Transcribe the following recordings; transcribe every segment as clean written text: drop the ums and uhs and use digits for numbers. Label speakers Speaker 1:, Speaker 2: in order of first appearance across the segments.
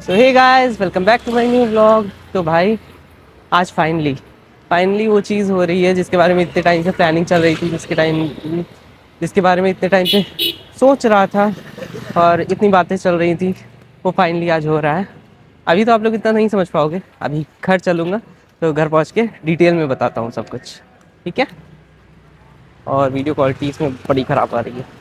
Speaker 1: So hey guys, welcome back to my new vlog. तो भाई आज फाइनली वो चीज़ हो रही है जिसके बारे में इतने टाइम से प्लानिंग चल रही थी, जिसके बारे में इतने टाइम से सोच रहा था और इतनी बातें चल रही थी। वो फाइनली आज हो रहा है। अभी तो आप लोग इतना नहीं समझ पाओगे, अभी घर चलूँगा तो घर पहुँच के डिटेल में बताता हूँ सब कुछ, ठीक है। और वीडियो क्वालिटी इसमें बड़ी ख़राब आ रही है।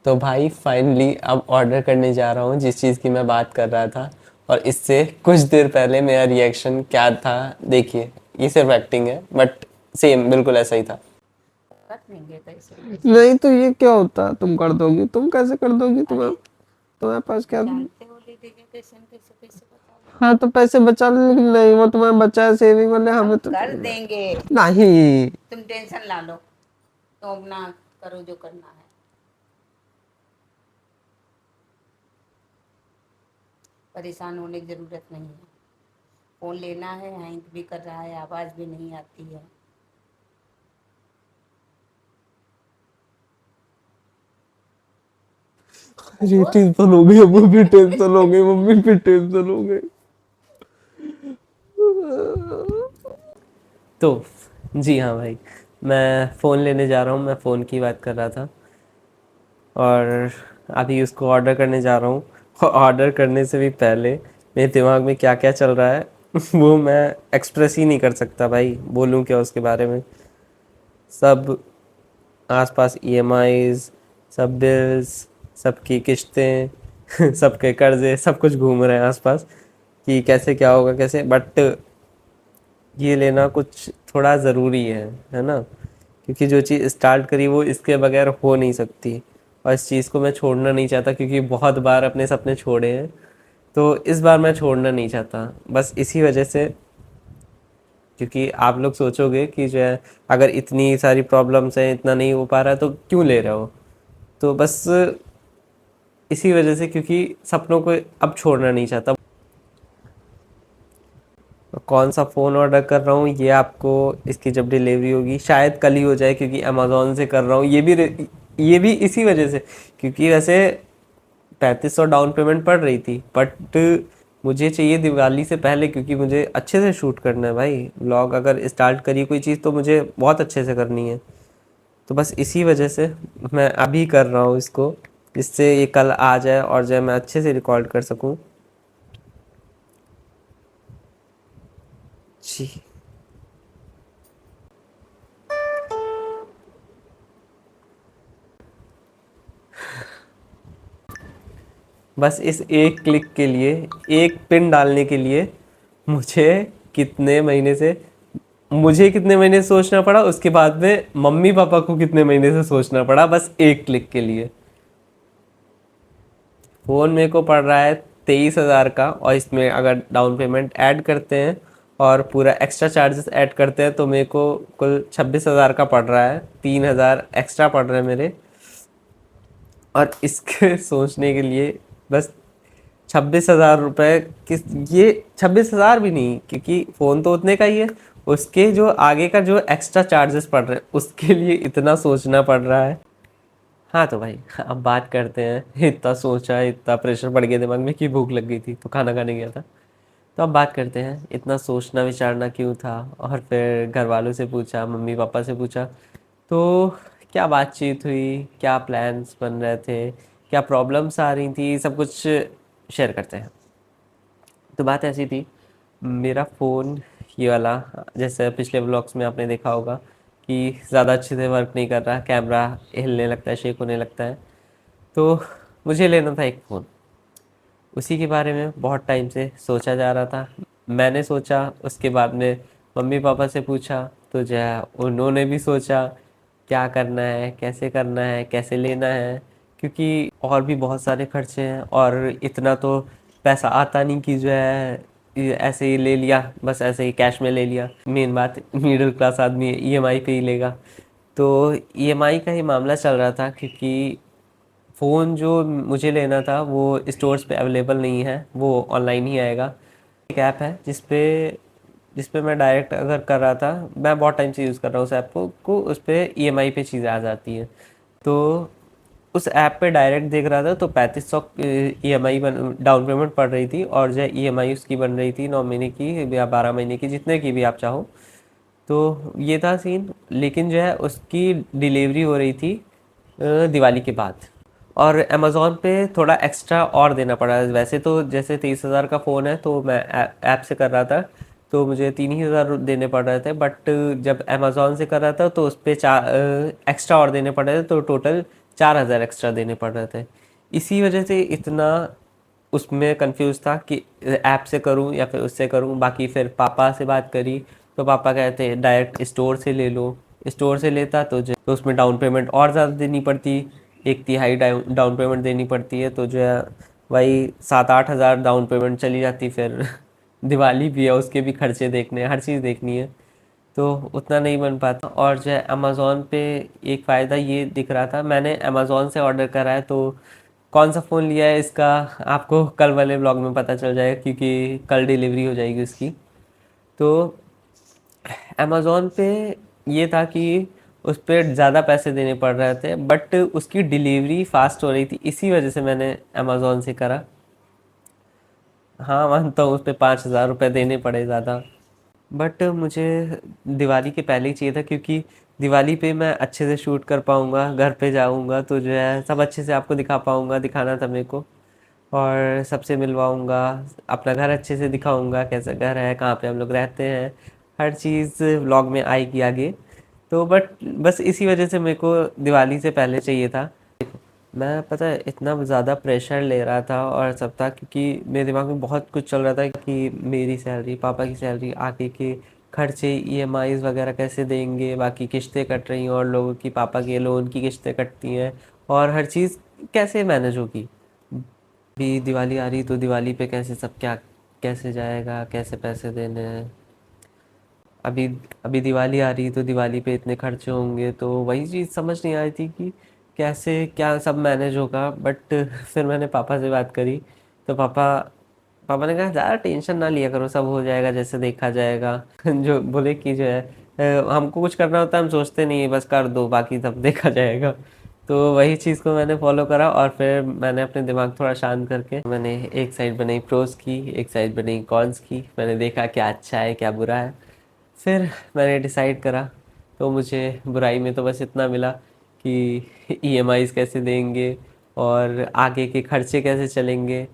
Speaker 1: तो भाई फाइनली अब ऑर्डर करने जा रहा हूँ जिस चीज़ की मैं बात कर रहा था। और इससे कुछ देर पहले मेरा रिएक्शन क्या था देखिए। ये सिर्फ एक्टिंग है बट सेम बिल्कुल ऐसा ही था।
Speaker 2: कर देंगे कैसे?
Speaker 3: नहीं तो ये क्या होता है, तुम कर दोगी? तुम कैसे कर दोगी? तुम्हारे पास क्या?
Speaker 2: जानते हो ले देंगे कैसे हम कैसे कैसे बताओ।
Speaker 3: हाँ तो पैसे बचा लो, लेकिन नहीं, वो तुम्हारा बच्चा है सेविंग वाले,
Speaker 2: हम
Speaker 3: हमें तो
Speaker 2: कर देंगे,
Speaker 3: नहीं।
Speaker 2: तुम टेंशन ला लो। तुम अपना करो जो करना है। परेशान होने की जरूरत नहीं है। फोन लेना है, हैंग भी कर रहा है, आवाज भी नहीं आती है।
Speaker 3: अरे टेंशन हो गई, अम्मी भी टेंशन हो गई, मम्मी भी टेंशन हो गई।
Speaker 1: तो जी हाँ भाई, मैं फ़ोन लेने जा रहा हूँ। मैं फ़ोन की बात कर रहा था और अभी उसको ऑर्डर करने जा रहा हूँ। ऑर्डर करने से भी पहले मेरे दिमाग में क्या क्या चल रहा है वो मैं एक्सप्रेस ही नहीं कर सकता भाई। बोलूँ क्या उसके बारे में। सब आसपास ईएमआईज, सब बिल्स, सबकी किस्तें सबके कर्जे, सब कुछ घूम रहे हैं आसपास कि कैसे क्या होगा कैसे। बट ये लेना कुछ थोड़ा ज़रूरी है ना, क्योंकि जो चीज़ स्टार्ट करी वो इसके बगैर हो नहीं सकती। और इस चीज़ को मैं छोड़ना नहीं चाहता क्योंकि बहुत बार अपने सपने छोड़े हैं, तो इस बार मैं छोड़ना नहीं चाहता। बस इसी वजह से, क्योंकि आप लोग सोचोगे कि जो है अगर इतनी सारी प्रॉब्लम्स हैं, इतना नहीं हो पा रहा है तो क्यों ले रहे हो। तो बस इसी वजह से, क्योंकि सपनों को अब छोड़ना नहीं चाहता। कौन सा फ़ोन ऑर्डर कर रहा हूँ ये आपको इसकी जब डिलीवरी होगी शायद कल ही हो जाए, क्योंकि अमेज़ोन से कर रहा हूँ। ये भी इसी वजह से, क्योंकि वैसे 3500 डाउन पेमेंट पड़ रही थी बट मुझे चाहिए दिवाली से पहले, क्योंकि मुझे अच्छे से शूट करना है भाई। व्लॉग अगर स्टार्ट करी कोई चीज़ तो मुझे बहुत अच्छे से करनी है। तो बस इसी वजह से मैं अभी कर रहा हूँ इसको, जिससे ये कल आ जाए और जो है मैं अच्छे से रिकॉर्ड कर सकूँ। जी, बस इस एक क्लिक के लिए, एक पिन डालने के लिए मुझे कितने महीने से मुझे कितने महीने से सोचना पड़ा, उसके बाद में मम्मी पापा को कितने महीने से सोचना पड़ा, बस एक क्लिक के लिए। फ़ोन मेरे को पड़ रहा है 23,000 का, और इसमें अगर डाउन पेमेंट ऐड करते हैं और पूरा एक्स्ट्रा चार्जेस ऐड करते हैं तो मेरे को कुल 26,000 का पड़ रहा है। 3,000 एक्स्ट्रा पड़ रहे हैं मेरे। और इसके सोचने के लिए बस 26,000 रुपये किस, ये 26,000 भी नहीं, क्योंकि फ़ोन तो उतने का ही है। उसके जो आगे का जो एक्स्ट्रा चार्जेस पड़ रहे हैं उसके लिए इतना सोचना पड़ रहा है। हाँ तो भाई अब बात करते हैं। इतना सोचा, इतना प्रेशर पड़ गया दिमाग में कि भूख लग गई थी तो खाना खाने गया था। तो अब बात करते हैं इतना सोचना विचारना क्यों था। और फिर घर वालों से पूछा, मम्मी पापा से पूछा, तो क्या बातचीत हुई, क्या प्लान्स बन रहे थे, क्या प्रॉब्लम्स आ रही थी, सब कुछ शेयर करते हैं। तो बात ऐसी थी, मेरा फ़ोन ये वाला, जैसे पिछले व्लॉग्स में आपने देखा होगा कि ज़्यादा अच्छे से वर्क नहीं कर रहा, कैमरा हिलने लगता है, शेक होने लगता है। तो मुझे लेना था एक फ़ोन। उसी के बारे में बहुत टाइम से सोचा जा रहा था। मैंने सोचा, उसके बाद में मम्मी पापा से पूछा, तो जो है उन्होंने भी सोचा क्या करना है, कैसे करना है, कैसे लेना है, क्योंकि और भी बहुत सारे खर्चे हैं और इतना तो पैसा आता नहीं कि जो है ये ऐसे ही ले लिया, बस ऐसे ही कैश में ले लिया। मेन बात, मिडिल क्लास आदमी है, ईएमआई पे ही लेगा। तो ईएमआई का ही मामला चल रहा था, क्योंकि फ़ोन जो मुझे लेना था वो स्टोर्स पे अवेलेबल नहीं है, वो ऑनलाइन ही आएगा। एक ऐप है जिस पे मैं डायरेक्ट अगर कर रहा था, मैं बहुत टाइम से यूज़ कर रहा हूँ उस ऐप को उस पर ईएमआई पे चीज़ें आ जाती हैं। तो उस ऐप पे डायरेक्ट देख रहा था तो 3500 EMI डाउन पेमेंट पड़ रही थी, और जो है EMI उसकी बन रही थी 9 महीने की या 12 महीने की, जितने की भी आप चाहो। तो ये था सीन। लेकिन जो है उसकी डिलीवरी हो रही थी दिवाली के बाद, और अमेज़ोन पे थोड़ा एक्स्ट्रा और देना पड़ा। वैसे तो जैसे 23,000 का फ़ोन है तो मैं ऐप से कर रहा था तो मुझे 3 ही हज़ार देने पड़ रहे थे, बट जब अमेज़ोन से कर रहा था तो उस पर एक्स्ट्रा और देने पड़ रहे थे, तो टोटल 4,000 एक्स्ट्रा देने पड़ रहे थे। इसी वजह से इतना उसमें कंफ्यूज था कि ऐप से करूं या फिर उससे करूं। बाकी फिर पापा से बात करी तो पापा कहते डायरेक्ट स्टोर से ले लो। स्टोर से लेता तो उसमें डाउन पेमेंट और ज़्यादा देनी पड़ती, 1/3 डाउन पेमेंट देनी पड़ती है, तो जो है वही 7-8 हज़ार डाउन पेमेंट चली जाती। फिर दिवाली भी है, उसके भी खर्चे देखने हैं, हर चीज़ देखनी है, तो उतना नहीं बन पाता। और जो है अमेज़ोन पे एक फ़ायदा ये दिख रहा था, मैंने अमेज़ोन से ऑर्डर करा है तो कौन सा फ़ोन लिया है इसका आपको कल वाले ब्लॉग में पता चल जाएगा, क्योंकि कल डिलीवरी हो जाएगी उसकी। तो अमेज़ोन पे ये था कि उस पर ज़्यादा पैसे देने पड़ रहे थे, बट उसकी डिलीवरी फास्ट हो रही थी, इसी वजह से मैंने अमेज़ोन से करा। हाँ, मानता हूँ उस पर 5,000 रुपये देने पड़े ज़्यादा, बट मुझे दिवाली के पहले ही चाहिए था, क्योंकि दिवाली पे मैं अच्छे से शूट कर पाऊँगा, घर पे जाऊँगा तो जो है सब अच्छे से आपको दिखा पाऊँगा, दिखाना था मेरे को, और सबसे मिलवाऊँगा, अपना घर अच्छे से दिखाऊँगा, कैसा घर है, कहाँ पे हम लोग रहते हैं, हर चीज़ व्लॉग में आएगी आगे। तो बस इसी वजह से मेरे को दिवाली से पहले चाहिए था। मैं पता है इतना ज़्यादा प्रेशर ले रहा था और सब था, क्योंकि मेरे दिमाग में बहुत कुछ चल रहा था कि मेरी सैलरी, पापा की सैलरी, आगे के खर्चे, EMIs वगैरह कैसे देंगे, बाकी किस्तें कट रही हैं और लोगों की, पापा के लोन की किस्तें कटती हैं, और हर चीज़ कैसे मैनेज होगी। भी दिवाली आ रही तो दिवाली पे कैसे सब क्या, कैसे जाएगा, कैसे पैसे देने हैं। अभी अभी दिवाली आ रही तो दिवाली पे इतने खर्चे होंगे, तो वही चीज़ समझ नहीं आई थी कि कैसे क्या सब मैनेज होगा। बट फिर मैंने पापा से बात करी तो पापा पापा ने कहा ज़्यादा टेंशन ना लिया करो, सब हो जाएगा, जैसे देखा जाएगा। जो बोले कि जो है हमको कुछ करना होता है हम सोचते नहीं है, बस कर दो, बाकी सब देखा जाएगा। तो वही चीज़ को मैंने फॉलो करा, और फिर मैंने अपने दिमाग थोड़ा शांत करके मैंने एक साइड बनाई प्रोज की, एक साइड बनाई कॉन्स की, मैंने देखा क्या अच्छा है क्या बुरा है, फिर मैंने डिसाइड करा। तो मुझे बुराई में तो बस इतना मिला कि EMIs कैसे देंगे और आगे के खर्चे कैसे चलेंगे,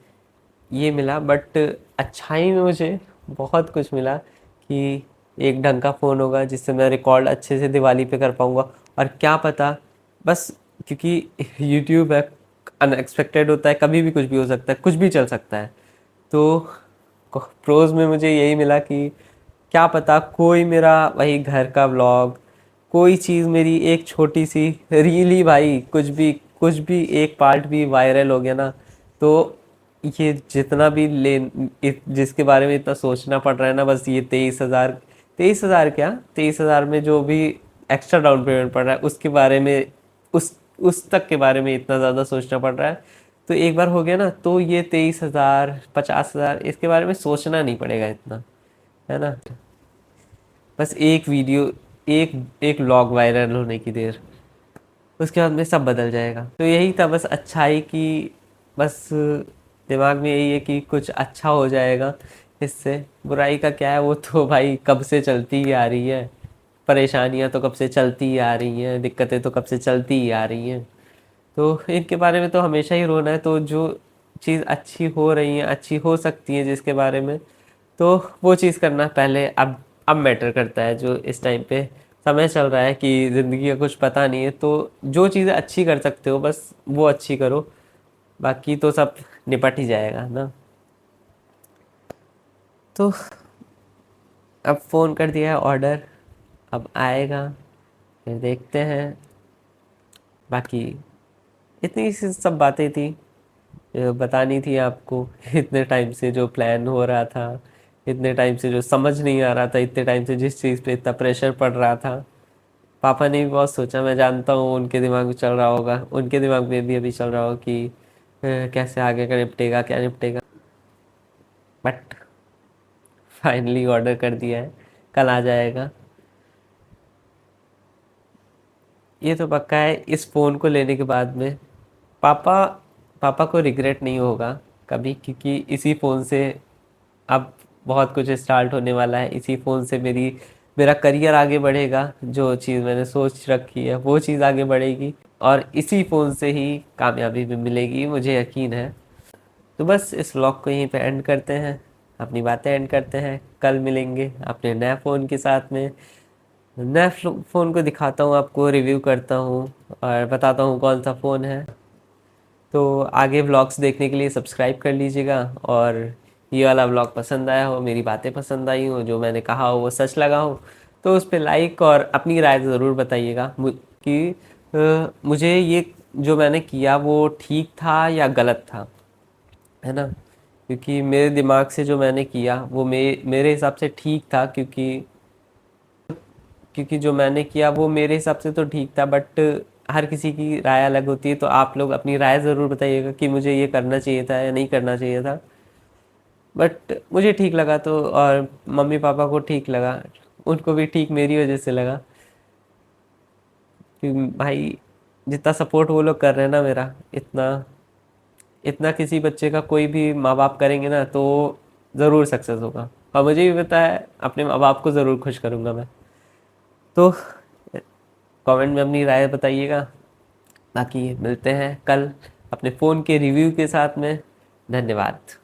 Speaker 1: ये मिला। बट अच्छाई में मुझे बहुत कुछ मिला कि एक ढंग का फ़ोन होगा जिससे मैं रिकॉर्ड अच्छे से दिवाली पे कर पाऊँगा। और क्या पता, बस क्योंकि यूट्यूब है, अनएक्सपेक्टेड होता है, कभी भी कुछ भी हो सकता है, कुछ भी चल सकता है। तो प्रोज में मुझे यही मिला कि क्या पता कोई मेरा वही घर का व्लॉग, कोई चीज़ मेरी एक छोटी सी रील ही भाई, कुछ भी एक पार्ट भी वायरल हो गया ना, तो ये जितना भी जिसके बारे में इतना सोचना पड़ रहा है ना, बस ये 23,000 क्या, 23,000 में जो भी एक्स्ट्रा डाउन पेमेंट पड़ रहा है उसके बारे में, उस तक के बारे में इतना ज़्यादा सोचना पड़ रहा है। तो एक बार हो गया ना तो ये 23,000, 50,000, इसके बारे में सोचना नहीं पड़ेगा इतना, है ना। बस एक वीडियो, एक एक व्लॉग वायरल होने की देर, उसके बाद में सब बदल जाएगा। तो यही था बस अच्छाई की, बस दिमाग में यही है कि कुछ अच्छा हो जाएगा इससे। बुराई का क्या है, वो तो भाई कब से चलती ही आ रही है, परेशानियां तो कब से चलती ही आ रही हैं, दिक्कतें तो कब से चलती ही आ रही हैं। तो इनके बारे में तो हमेशा ही रोना है। तो जो चीज़ अच्छी हो रही है, अच्छी हो सकती है जिसके बारे में, तो वो चीज़ करना पहले अब मैटर करता है। जो इस टाइम पे समय चल रहा है कि ज़िंदगी का कुछ पता नहीं है, तो जो चीज़ें अच्छी कर सकते हो बस वो अच्छी करो, बाकी तो सब निपट ही जाएगा ना। तो अब फ़ोन कर दिया है ऑर्डर, अब आएगा, फिर देखते हैं। बाकी इतनी सी सब बातें थी बतानी थी आपको। इतने टाइम से जो प्लान हो रहा था, इतने टाइम से जो समझ नहीं आ रहा था, इतने टाइम से जिस चीज़ पे इतना प्रेशर पड़ रहा था, पापा ने भी बहुत सोचा, मैं जानता हूँ उनके दिमाग में चल रहा होगा, उनके दिमाग में भी अभी चल रहा होगा कि कैसे आगे का निपटेगा, क्या निपटेगा। बट फाइनली ऑर्डर कर दिया है, कल आ जाएगा। ये तो पक्का है, इस फ़ोन को लेने के बाद में पापा पापा को रिग्रेट नहीं होगा कभी, क्योंकि इसी फ़ोन से अब बहुत कुछ स्टार्ट होने वाला है। इसी फ़ोन से मेरा करियर आगे बढ़ेगा, जो चीज़ मैंने सोच रखी है वो चीज़ आगे बढ़ेगी, और इसी फ़ोन से ही कामयाबी भी मिलेगी, मुझे यकीन है। तो बस इस व्लॉग को यहीं पे एंड करते हैं, अपनी बातें एंड करते हैं। कल मिलेंगे अपने नए फ़ोन के साथ में। नए फ़ोन को दिखाता हूँ आपको, रिव्यू करता हूँ और बताता हूँ कौन सा फ़ोन है। तो आगे व्लॉग्स देखने के लिए सब्सक्राइब कर लीजिएगा, और ये वाला व्लॉग पसंद आया हो, मेरी बातें पसंद आई हो, जो मैंने कहा हो वो सच लगा हो, तो उस पे लाइक और अपनी राय ज़रूर बताइएगा कि मुझे ये जो मैंने किया वो ठीक था या गलत था, है ना। क्योंकि मेरे दिमाग से जो मैंने किया वो मेरे हिसाब से ठीक था, क्योंकि जो मैंने किया वो मेरे हिसाब से तो ठीक था, बट हर किसी की राय अलग होती है। तो आप लोग अपनी राय ज़रूर बताइएगा कि मुझे ये करना चाहिए था या नहीं करना चाहिए था। बट मुझे ठीक लगा, तो और मम्मी पापा को ठीक लगा, उनको भी ठीक मेरी वजह से लगा। क्योंकि भाई जितना सपोर्ट वो लोग कर रहे हैं ना मेरा, इतना इतना किसी बच्चे का कोई भी माँ बाप करेंगे ना तो ज़रूर सक्सेस होगा। और मुझे भी पता है अपने माँ बाप को ज़रूर खुश करूँगा मैं। तो कमेंट में अपनी राय बताइएगा। बाकी मिलते हैं कल अपने फ़ोन के रिव्यू के साथ में। धन्यवाद।